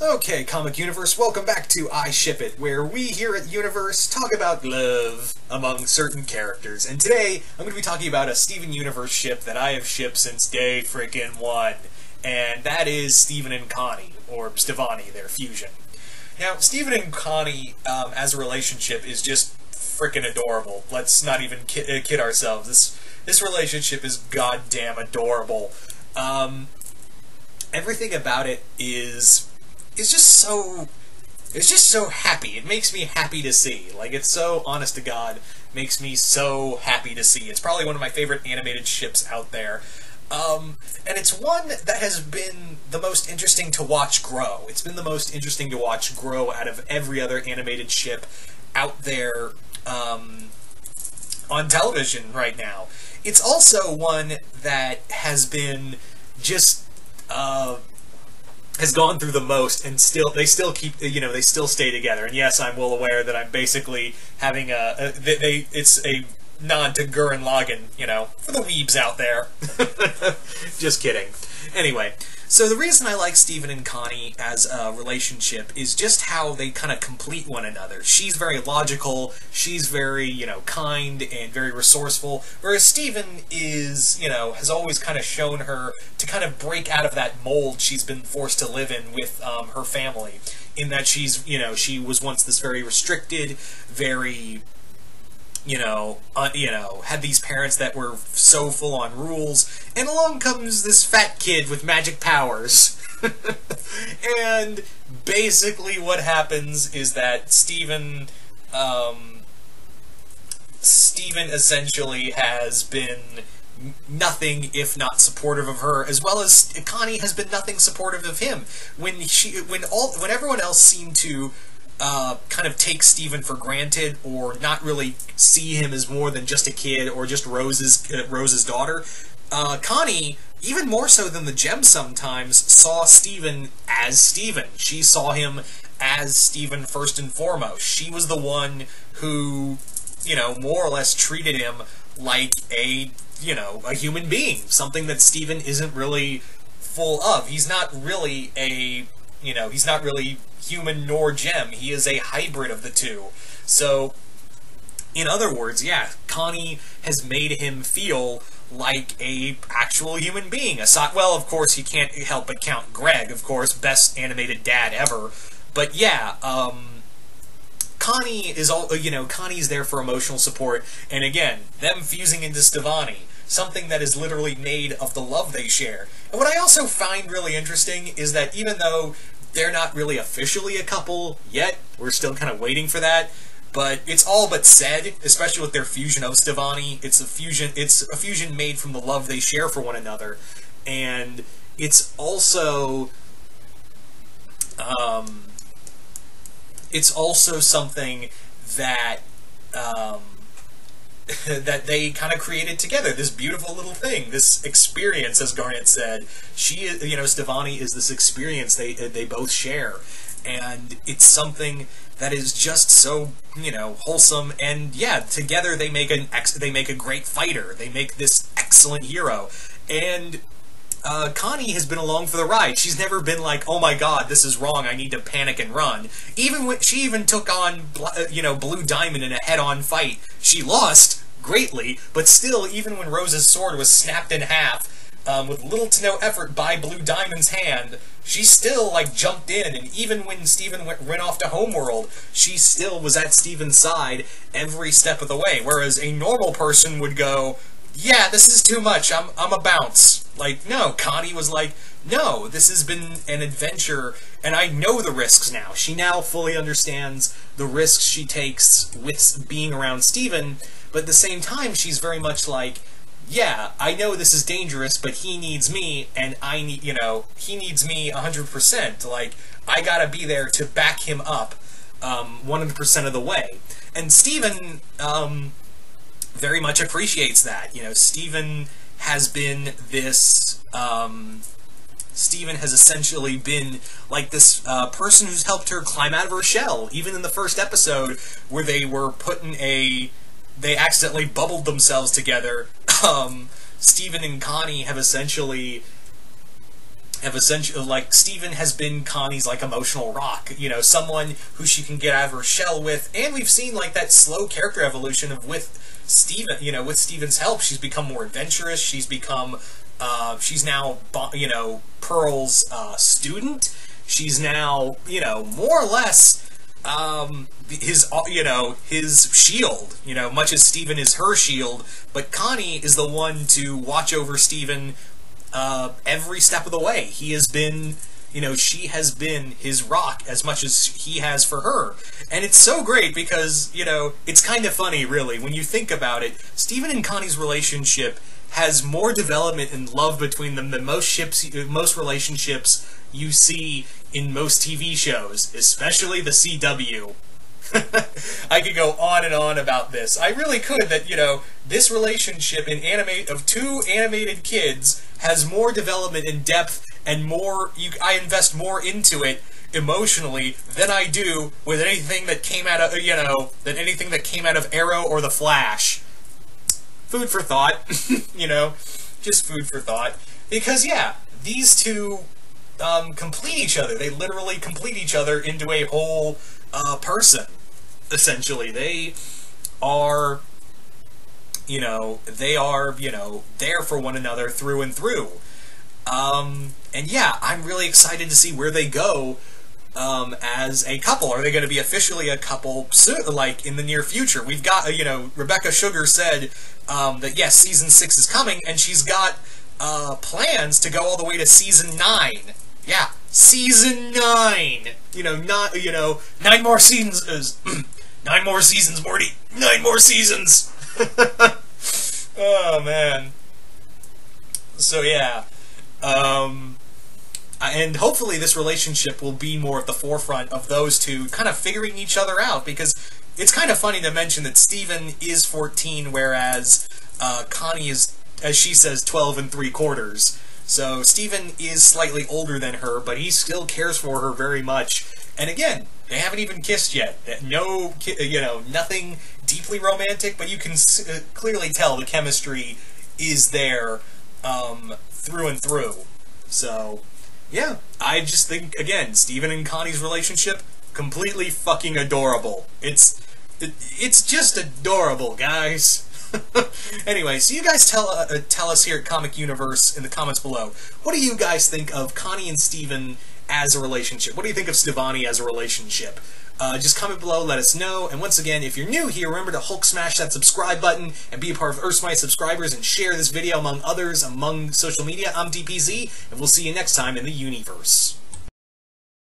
Okay, Comic Universe, welcome back to I Ship It, where we here at Universe talk about love among certain characters. And today, I'm going to be talking about a Steven Universe ship that I have shipped since day frickin' one. And that is Steven and Connie, or Stevonnie, their fusion. Now, Steven and Connie, as a relationship, is just frickin' adorable. Let's not even kid ourselves. This relationship is goddamn adorable. Everything about it is just so happy. It makes me happy to see. Like, it's so, honest to God, makes me so happy to see. It's probably one of my favorite animated ships out there. And it's one that has been the most interesting to watch grow. It's been the most interesting to watch grow out of every other animated ship out there on television right now. It's also one that has been just has gone through the most, and they still keep, they still stay together. And yes, I'm well aware that I'm basically having it's a nod to Gurren Lagann, for the weebs out there. Just kidding. Anyway, so the reason I like Steven and Connie as a relationship is just how they kind of complete one another. She's very logical, she's very, kind and very resourceful, whereas Steven is, has always kind of shown her to kind of break out of that mold she's been forced to live in with her family, in that she's, she was once this very restricted, very had these parents that were so full on rules, and along comes this fat kid with magic powers. And basically what happens is that Steven essentially has been nothing if not supportive of her, as well as Connie has been nothing supportive of him. When everyone else seemed to kind of take Steven for granted, or not really see him as more than just a kid or just Rose's daughter, Connie, even more so than the Gem sometimes, saw Steven as Steven. She saw him as Steven first and foremost. She was the one who, more or less treated him like a human being, something that Steven isn't really full of. He's not really he's not really human nor Gem. He is a hybrid of the two. So, in other words, yeah, Connie has made him feel like a actual human being. Well, of course, you can't help but count Greg, of course, best animated dad ever. But yeah, Connie is Connie's there for emotional support, and again, them fusing into Stevonnie, something that is literally made of the love they share. And what I also find really interesting is that even though they're not really officially a couple yet, we're still kind of waiting for that, but it's all but said, especially with their fusion of Stevonnie. It's a fusion made from the love they share for one another, and it's also something that that they kind of created together, this beautiful little thing, this experience, as Garnet said. Stevonnie is this experience they both share, and it's something that is just so, wholesome, and yeah, together they make a great fighter. They make this excellent hero, and Connie has been along for the ride. She's never been like, oh my god, this is wrong, I need to panic and run. She even took on, Blue Diamond in a head-on fight. She lost greatly, but still, even when Rose's sword was snapped in half, with little to no effort by Blue Diamond's hand, she still, jumped in, and even when Steven went off to Homeworld, she still was at Steven's side every step of the way, whereas a normal person would go, yeah, this is too much, I'm a bounce. No, Connie was like, no, this has been an adventure, and I know the risks now. She now fully understands the risks she takes with being around Steven, but at the same time, she's very much like, yeah, I know this is dangerous, but he needs me, and he needs me 100%. I gotta be there to back him up 100% of the way. And Steven, very much appreciates that. Steven has been this, Steven has essentially been like this person who's helped her climb out of her shell. Even in the first episode, where they were they accidentally bubbled themselves together, Steven and Connie have essentially have essentially, like, Steven has been Connie's, like, emotional rock, you know, someone who she can get out of her shell with, and we've seen, like, that slow character evolution of with Steven, you know, with Steven's help, she's become more adventurous, she's become, she's now, you know, Pearl's, student, she's now, you know, more or less, his, you know, his shield, you know, much as Steven is her shield, but Connie is the one to watch over Steven, every step of the way. He has been, you know, she has been his rock as much as he has for her. And it's so great because, you know, it's kind of funny, really, when you think about it. Steven and Connie's relationship has more development and love between them than most relationships you see in most TV shows, especially the CW. I could go on and on about this. I really could, that, you know, this relationship of two animated kids has more development and depth and more, I invest more into it emotionally than I do with anything that came out of, you know, than anything that came out of Arrow or The Flash. Food for thought, you know, just food for thought. Because, yeah, these two complete each other. They literally complete each other into a whole person, essentially. They are, you know, there for one another through and through. And yeah, I'm really excited to see where they go as a couple. Are they going to be officially a couple soon, like in the near future? We've got, you know, Rebecca Sugar said that yes, season 6 is coming, and she's got plans to go all the way to season 9. Yeah, season 9. You know, 9 more seasons. 9 more seasons, Morty. 9 more seasons. Oh man. So yeah. And hopefully this relationship will be more at the forefront of those two kind of figuring each other out, because it's kind of funny to mention that Steven is 14, whereas Connie is, as she says, 12 3/4. So Steven is slightly older than her, but he still cares for her very much. And again, they haven't even kissed yet. No, you know, nothing deeply romantic, but you can clearly tell the chemistry is there through and through. So, yeah, I just think, again, Steven and Connie's relationship, completely fucking adorable. It's just adorable, guys. Anyway, so you guys tell us here at Comic Universe in the comments below, what do you guys think of Connie and Steven as a relationship? What do you think of Stevonnie as a relationship? Just comment below, let us know. And once again, if you're new here, remember to Hulk smash that subscribe button and be a part of Earth's Mighty subscribers and share this video among others among social media. I'm DPZ, and we'll see you next time in the Universe.